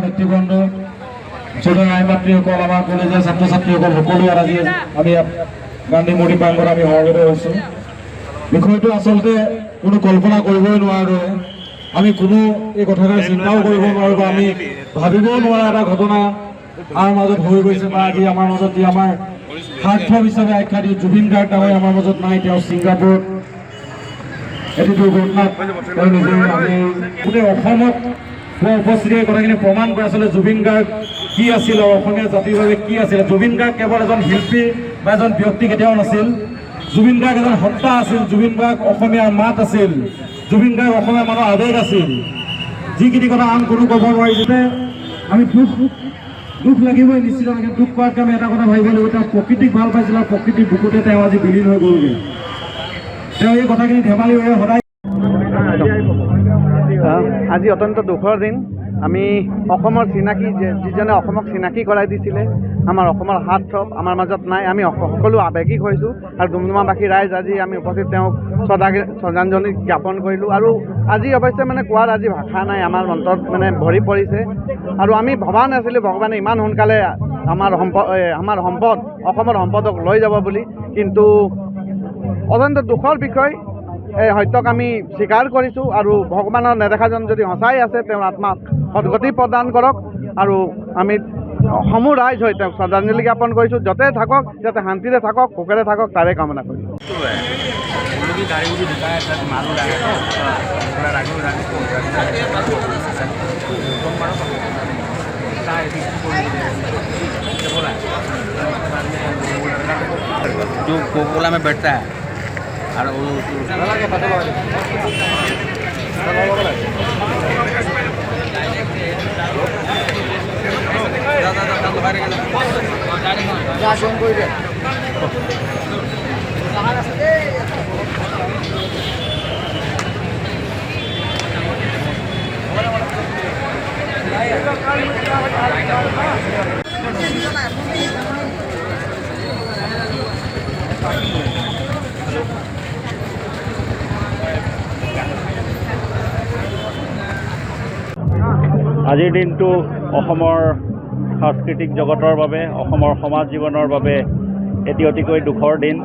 নেতৃবৃন্দ ছোট আইমাতৃসকল আমাৰ কলেজীয়া ছাত্ৰ ছাত্ৰীসকল সকলোৱে আজি আমি গান্ধী মূৰ্তি প্ৰাংগণত আমি সমবেত হৈছোঁ। বিষয়টো আচলতে কোনো কল্পনা কৰিবই নোৱাৰোঁ। আমি কোনো এই কথাষাৰ চিন্তাও কৰিব নোৱাৰোঁ বা আমি ভাবিবও নোৱাৰা এটা ঘটনা আমাৰ মাজত হৈ গৈছে বা আজি আমাৰ মাজত যি আমাৰ হাৰ্টথ্ৰব হিচাপে আখ্যা দি জুবিন গাৰ্গ ডাঙৰীয়া আমাৰ মাজত নাই। তেওঁ ছিংগাপুৰত এটি দুৰ্ঘটনাত তেওঁ নিজে আমি গোটেই অসমত উপস্থিত এই কথাখিনি প্ৰমাণ কৰে আচলতে জুবিন গাৰ্গ কি আছিল আৰু অসমীয়া জাতিৰ বাবে কি আছিল। জুবিন গাৰ্গ কেৱল এজন শিল্পী বা এজন ব্যক্তি কেতিয়াও নাছিল। জুবিন গাৰ্গ এজন সত্তা আছিল। জুবিন গাৰ্গ অসমীয়াৰ মাত আছিল। জুবিন গাৰ্গ অসমীয়া মানুহৰ আৱেগ আছিল। যিখিনি কথা আন কোনো ক'ব নোৱাৰি। যাতে আমি দুখ লাগিবই নিশ্চিত, দুখ কৰাতকৈ আমি এটা কথা ভাবিব লাগিব, তেওঁ প্ৰকৃতিক ভাল পাইছিল আৰু প্ৰকৃতিৰ বুকুতে তেওঁ আজি বিলীন হৈ গ'লগৈ। তেওঁ এই কথাখিনি ধেমালি হৈ সদায়। আজি অত্যন্ত দুখৰ দিন। আমি অসমৰ চিনাকি যিজনে অসমক চিনাকি কৰাই দিছিলে, আমাৰ অসমৰ হাৰ্টথ্ৰব আমাৰ মাজত নাই। আমি সকলো আৱেগিক হৈছোঁ আৰু ডুমডুমাবাসী ৰাইজ আজি আমি উপস্থিত তেওঁক শ্ৰদ্ধাঞ্জলি জ্ঞাপন কৰিলোঁ। আৰু আজি অৱশ্যে কোৱাৰ আজি ভাষা নাই, আমাৰ মন্ত্ৰত ভৰি পৰিছে। আৰু আমি ভবা নাছিলোঁ ভগৱানে ইমান সোনকালে আমাৰ সম্পদ অসমৰ সম্পদক লৈ যাব বুলি। কিন্তু অত্যন্ত দুখৰ বিষয়, এই সত্যক আমি স্বীকাৰ কৰিছোঁ। আৰু ভগৱানৰ নেদেখাজন যদি সঁচাই আছে, তেওঁৰ আত্মাক সদগতি প্ৰদান কৰক। আৰু আমি সমূহ ৰাইজ হৈ তেওঁক শ্ৰদ্ধাঞ্জলি জ্ঞাপন কৰিছোঁ। য'তে থাকক যাতে শান্তিৰে থাকক, সুখেৰে থাকক, তাৰে কামনা কৰিছোঁ। जो कोकोला में बैठता है और वो আজিৰ দিনটো অসমৰ সাংস্কৃতিক জগতৰ বাবে, অসমৰ সমাজ জীৱনৰ বাবে এটি অতিকৈ দুখৰ দিন।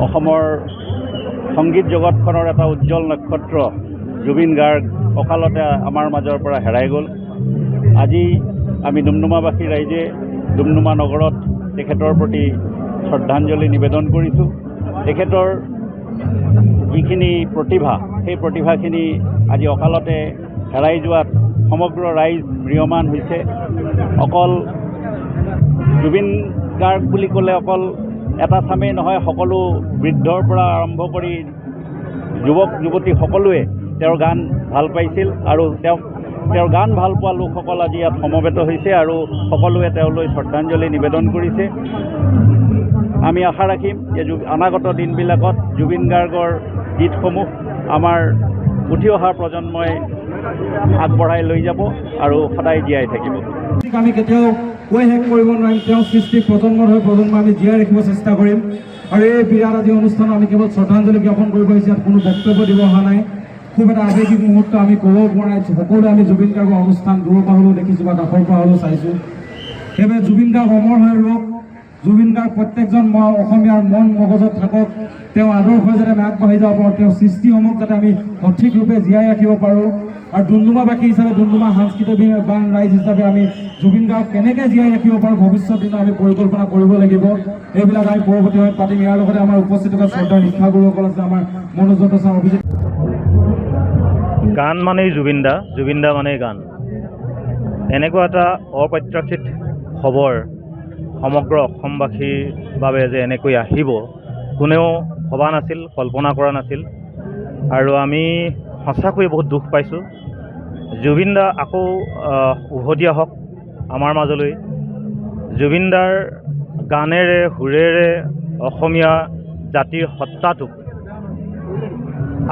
অসমৰ সংগীত জগতখনৰ এটা উজ্জ্বল নক্ষত্ৰ জুবিন গাৰ্গ অকালতে আমাৰ মাজৰ পৰা হেৰাই গ'ল। আজি আমি ডুমডুমাবাসী ৰাইজে ডুমডুমা নগৰত তেখেতৰ প্ৰতি শ্ৰদ্ধাঞ্জলি নিবেদন কৰিছোঁ। তেখেতৰ যিখিনি প্ৰতিভা, সেই প্ৰতিভাখিনি আজি অকালতে হেৰাই যোৱাত সমগ্ৰ ৰাইজ ম্ৰিয়মান হৈছে। অকল জুবিন গাৰ্গ বুলি ক'লে অকল এটা চামেই নহয়, সকলো বৃদ্ধৰ পৰা আৰম্ভ কৰি যুৱক যুৱতী সকলোৱে তেওঁৰ গান ভাল পাইছিল। আৰু তেওঁৰ গান ভাল পোৱা লোকসকল আজি ইয়াত সমবেত হৈছে আৰু সকলোৱে তেওঁলৈ শ্ৰদ্ধাঞ্জলি নিবেদন কৰিছে। আমি আশা ৰাখিম যে অনাগত দিনবিলাকত জুবিন গাৰ্গৰ গীতসমূহ আমাৰ উঠি অহা প্ৰজন্মই আগবঢ়াই লৈ যাব আৰু সদায় জীয়াই থাকিব। আমি কেতিয়াও কৈ শেষ কৰিব নোৱাৰিম। তেওঁ সৃষ্টি প্ৰজন্মৰ হৈ প্ৰজন্ম আমি জীয়াই ৰাখিব চেষ্টা কৰিম। আৰু এই বিৰাট আজি অনুষ্ঠানত আমি কেৱল শ্ৰদ্ধাঞ্জলি জ্ঞাপন কৰিব আহিছোঁ, ইয়াত কোনো বক্তব্য দিব অহা নাই। খুব এটা আৱেগিক মুহূৰ্ত আমি ক'ব পৰা নাই। সকলোৱে আমি জুবিন গাৰ্গৰ অনুষ্ঠান দূৰৰ পৰা হ'লেও দেখিছোঁ বা কাষৰ পৰা হ'লেও চাইছোঁ। সেইবাবে জুবিন গাৰ্গ অমৰ হৈ ৰওক। জুবিন গাৰ্গ প্ৰত্যেকজন অসমীয়াৰ মন মগজত থাকক। তেওঁ আদৰ্শ যাতে আমি আগবাঢ়ি যাব পাৰোঁ, তেওঁৰ সৃষ্টিসমূহ যাতে আমি সঠিক ৰূপে জীয়াই ৰাখিব পাৰোঁ। আৰু ডুমডুমাবাসী হিচাপে, ডুমডুমা সাংস্কৃতিক বান ৰাইজ হিচাপে আমি জুবিন গাৰ্গ কেনেকৈ জীয়াই ৰাখিব পাৰোঁ ভৱিষ্যত দিনত আমি পৰিকল্পনা কৰিব লাগিব। এইবিলাক আমি পৰৱৰ্তী সময়ত পাতিম। ইয়াৰ লগতে আমাৰ উপস্থিত থকা শ্ৰদ্ধাৰ শিক্ষাগুৰুসকল আছে, আমাৰ মনোজত ছাৰ, অভিজিত। গান মানেই জুবিন দা, জুবিন দা মানেই গান। এনেকুৱা এটা অপ্ৰত্যাশিত খবৰ সমগ্ৰ অসমবাসীৰ বাবে যে এনেকৈ আহিব কোনেও ভবা নাছিল, কল্পনা কৰা নাছিল। আৰু আমি সঁচাকৈয়ে বহুত দুখ পাইছোঁ। জুবিন দা আকৌ উভতি আহক আমাৰ মাজলৈ। জুবিন দাৰ গানেৰে সুৰেৰে অসমীয়া জাতিৰ সত্তাটোক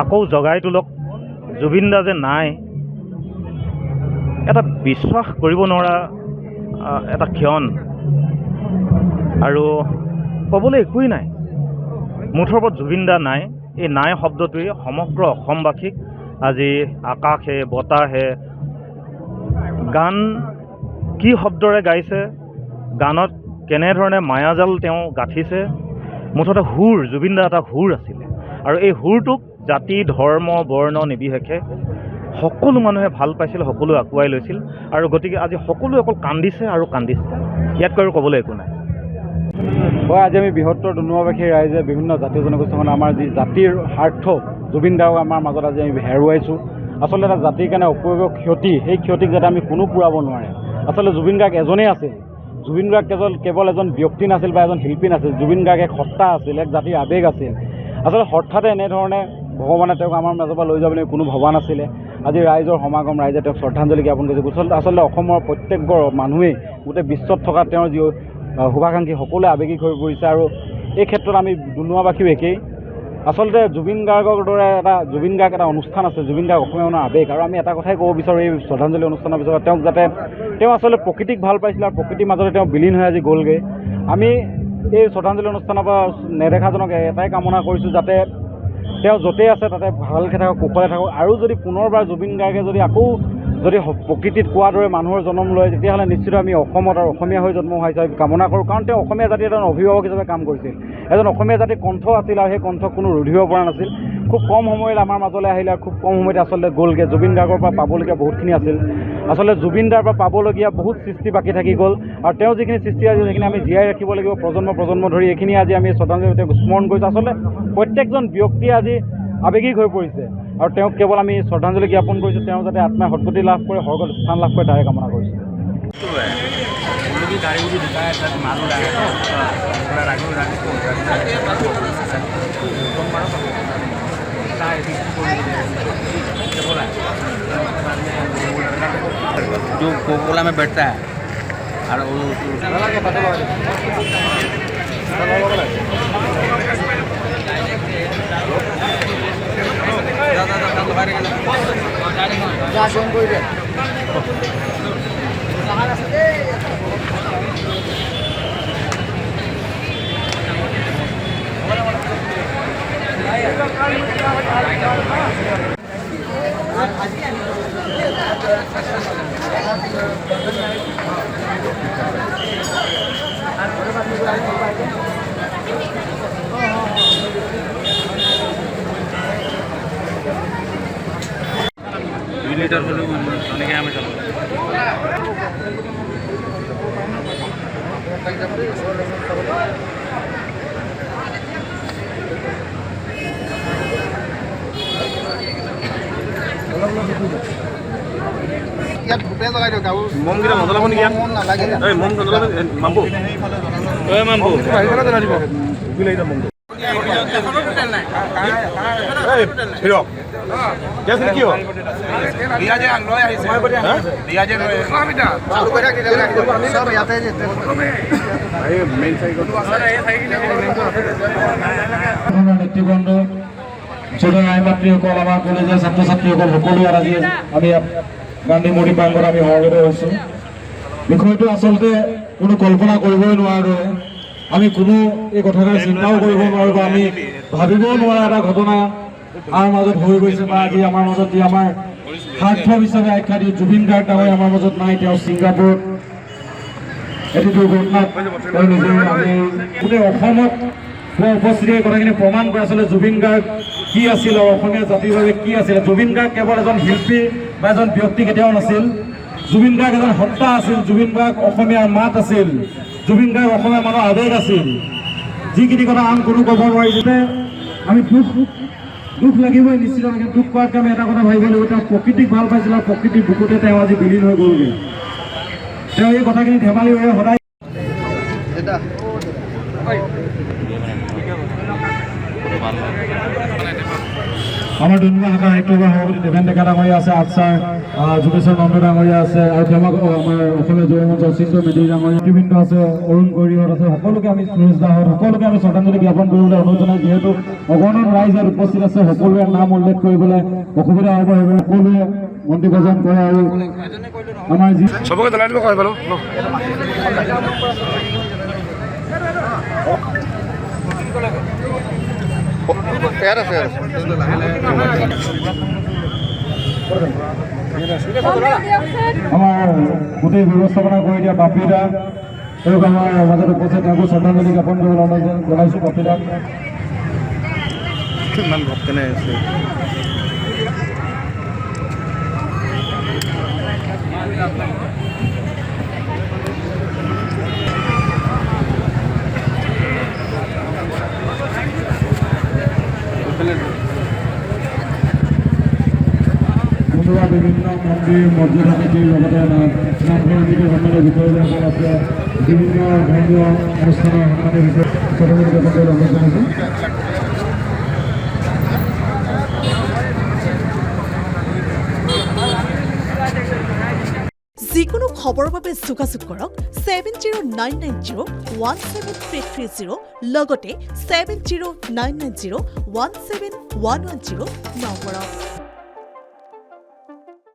আকৌ জগাই তোলক। জুবিন দা যে নাই এটা বিশ্বাস কৰিব নোৱাৰা এটা ক্ষণ আৰু ক'বলৈ একোৱেই নাই। মুঠৰ ওপৰত জুবিন দা নাই। এই নাই শব্দটোৱে সমগ্ৰ অসমবাসীক আজি আকাশে বতাহে গান কি শব্দৰে গাইছে, গানত কেনেধৰণে মায়াজাল তেওঁ গাঁঠিছে। মুঠতে সুৰ, জুবিন দা এটা সুৰ আছিলে আৰু এই সুৰটোক জাতি ধৰ্ম বৰ্ণ নিৰ্বিশেষে সকলো মানুহে ভাল পাইছিল, সকলোৱে আঁকোৱাই লৈছিল আৰু গতিকে আজি সকলোৱে অকল কান্দিছে আৰু কান্দিছে। ইয়াতকৈ আৰু ক'বলৈ একো নাই। হয়, আজি আমি বৃহত্তৰ ডুমডুমাবাসী ৰাইজে বিভিন্ন জাতীয় জনগোষ্ঠীখন আমাৰ যি জাতিৰ স্বাৰ্থ জুবিন দাক আমাৰ মাজত আজি আমি হেৰুৱাইছোঁ। আচলতে এটা জাতিৰ কাৰণে অপূৰ্ব ক্ষতি, সেই ক্ষতিক যাতে আমি কোনো পূৰাব নোৱাৰে। আচলতে জুবিন গাৰ্গ এজনেই আছিল। জুবিন গাৰ্গ কেৱল এজন ব্যক্তি নাছিল বা এজন শিল্পী নাছিল। জুবিন গাৰ্গ এক সত্তা আছিল, এক জাতিৰ আৱেগ আছিল। আচলতে হঠাতে এনেধৰণে ভগৱানে তেওঁক আমাৰ মাজৰ পৰা লৈ যাবলৈ কোনো ভবা নাছিলে। আজি ৰাইজৰ সমাগম, ৰাইজে তেওঁক শ্ৰদ্ধাঞ্জলি জ্ঞাপন কৰিছে। আচলতে অসমৰ প্ৰত্যেকঘৰ মানুহেই গোটেই বিশ্বত থকা তেওঁৰ যি শুভাকাংক্ষী সকলোৱে আৱেগিক হৈ পৰিছে আৰু এই ক্ষেত্ৰত আমি ডুমডুমাবাসীও একেই। আচলতে জুবিন গাৰ্গৰ দৰে জুবিন গাৰ্গ এটা অনুষ্ঠান আছে। জুবিন গাৰ্গ অসমীয়া মানুহৰ আৱেগ আৰু আমি এটা কথাই ক'ব বিচাৰোঁ এই শ্ৰদ্ধাঞ্জলি অনুষ্ঠানৰ পিছত তেওঁক যাতে তেওঁ আচলতে প্ৰকৃতিক ভাল পাইছিলে আৰু প্ৰকৃতিৰ মাজতে তেওঁ বিলীন হৈ আজি গ'লগৈ। আমি এই শ্ৰদ্ধাঞ্জলি অনুষ্ঠানৰ পৰা নেদেখাজনক এটাই কামনা কৰিছোঁ যাতে তেওঁ য'তেই আছে তাতে ভালকৈ থাকক, কুশলে থাকক আৰু যদি পুনৰবাৰ জুবিন গাৰ্গে যদি আকৌ প্ৰকৃতিত কোৱাৰ দৰে মানুহৰ জন্ম লয় তেতিয়াহ'লে নিশ্চিত আমি অসমত আৰু অসমীয়া হৈ জন্ম হোৱা হিচাপে কামনা কৰোঁ। কাৰণ তেওঁ অসমীয়া জাতিৰ এজন অভিভাৱক হিচাপে কাম কৰিছিল। এজন অসমীয়া জাতিৰ কণ্ঠ আছিল আৰু সেই কণ্ঠক কোনো ৰুধিব পৰা নাছিল। খুব কম সময়ত আমাৰ মাজলৈ আহিলে আৰু খুব কম সময়তে আচলতে গ'লগৈ। জুবিন গাৰ্গৰ পৰা পাবলগীয়া বহুতখিনি আছিল। আচলতে জুবিন দাৰ পৰা পাবলগীয়া বহুত সৃষ্টি বাকী থাকি গ'ল আৰু তেওঁ যিখিনি সৃষ্টি আছিল সেইখিনি আমি জীয়াই ৰাখিব লাগিব প্ৰজন্ম ধৰি। এইখিনি আজি আমি শ্ৰদ্ধাঞ্জলি তেওঁক স্মৰণ কৰিছোঁ। আচলতে প্ৰত্যেকজন ব্যক্তিয়ে আজি আৱেগিক হৈ পৰিছে আৰু তেওঁক কেৱল আমি শ্ৰদ্ধাঞ্জলি জ্ঞাপন কৰিছোঁ। তেওঁ যাতে আত্মাই সদ্গতি লাভ কৰে, স্বৰ্গত স্থান লাভ কৰে তাৰে কামনা কৰিছোঁ। जो कोकोला में बैठता है और लीटर हमें चलो ইয়াত ভূপে জ্বলাই দিয়ক আৰু মম কেইটা নজলাব নেকি মন নালাগে এই মম নজলাব মাম্বু এই মাম্বু বাহিৰলৈ জ্বলাই দিব कैसे क्यों দিয়া যে লৈ আহিছে দিয়া যে লৈ চালু কৰি ৰাখি সব ইয়াতে যেতে এই মেইন সাইকেল নেতৃবৃন্দ, শ্ৰোতা আইমাতৃসকল, আমাৰ কলেজৰ ছাত্ৰ ছাত্ৰীসকল সকলোৱে আজি আমি গান্ধী মূৰ্তি প্ৰাংগণত আমি সমবেত হৈছোঁ। বিষয়টো আচলতে কোনো কল্পনা কৰিবই নোৱাৰোঁ। আমি কোনো এই কথাষাৰ চিন্তাও কৰিব নোৱাৰোঁ বা আমি ভাবিবও নোৱাৰা এটা ঘটনা আমাৰ মাজত হৈ গৈছে বা আজি আমাৰ মাজত যি আমাৰ স্বাৰ্থ হিচাপে আখ্যা দি জুবিন গাৰ্গ ডাঙৰীয়া আমাৰ মাজত নাই। তেওঁ ছিংগাপুৰত এটি দুৰ্ঘটনাত তেওঁ নিজে আমি গোটেই অসমত হোৱা উপস্থিতিৰ কথাখিনি প্ৰমাণ কৰে আচলতে জুবিন গাৰ্গ কি আছিল আৰু অসমীয়া জাতিৰ বাবে কি আছিলে। জুবিন গাৰ্গ কেৱল এজন শিল্পী বা এজন ব্যক্তি কেতিয়াও নাছিল। জুবিন গাৰ্গ এজন সত্তা আছিল। জুবিন গাৰ্গ অসমীয়াৰ মাত আছিল। জুবিন গাৰ্গ অসমীয়া মানুহৰ আৱেগ আছিল। যিখিনি কথা আন কোনো ক'ব নোৱাৰি। যাতে আমি দুখ লাগিবই নিশ্চিত। দুখ কৰাতকৈ আমি এটা কথা ভাবিব লাগিব, তেওঁ প্ৰকৃতিক ভাল পাইছিল আৰু প্ৰকৃতিৰ বুকুতে তেওঁ আজি বিলীন হৈ গ'লগৈ। তেওঁ এই কথাখিনি ধেমালি হৈ সদায় আমাৰ ডুমডুমা শাখাৰ সাহিত্যসভাৰ সভাপতি দেৱেন ডেকা ডাঙৰীয়া আছে, আফচাৰ যোগেশ্বৰ নন্দ ডাঙৰীয়া আছে, আৰু আমাৰ অসমীয়া যুৱ মঞ্চৰ চিন্তু মেধি ডাঙৰীয়া, নেতৃবৃন্দ আছে, অৰুণ গৰিহঁত আছে, সকলোকে আমি সুৰেশ দাহঁত সকলোকে আমি শ্ৰদ্ধাঞ্জলি জ্ঞাপন কৰিবলৈ অনুৰোধ জনাই। যিহেতু অগণন ৰাইজ ইয়াত উপস্থিত আছে, সকলোৰে নাম উল্লেখ কৰিবলৈ অসুবিধা হ'ব, সেইবাবে সকলোৱে মন্ত্ৰী প্ৰদান কৰে। আৰু আমাৰ যি চবকে জনাই দিব কয় বাৰু ইয়াত আছে আমাৰ গোটেই ব্যৱস্থাপনা কৰি দিয়া বাপিদা তেওঁক আমাৰ মাজত উপস্থিত, তেওঁকো শ্ৰদ্ধাঞ্জলি জ্ঞাপন কৰিবলৈ অনুৰোধ জনাইছোঁ। বাপিদাক ইমান ভক্তেনে আছে বিভিন্ন মন্দিৰ মছজিদ সমিতিৰ লগতে নামঘৰ সমিতিৰ সন্মানীয় বিষয়সকল আছে, বিভিন্ন ধৰ্মীয় অনুষ্ঠানৰ সন্মানীয় বিষয় শ্ৰদ্ধাঞ্জলি জ্ঞাপন কৰিবলৈ অনুৰোধ জনাইছোঁ। যিকোনো খবৰৰ বাবে যোগাযোগ কৰক 7099017330 লগতে 7099017110 নম্বৰত।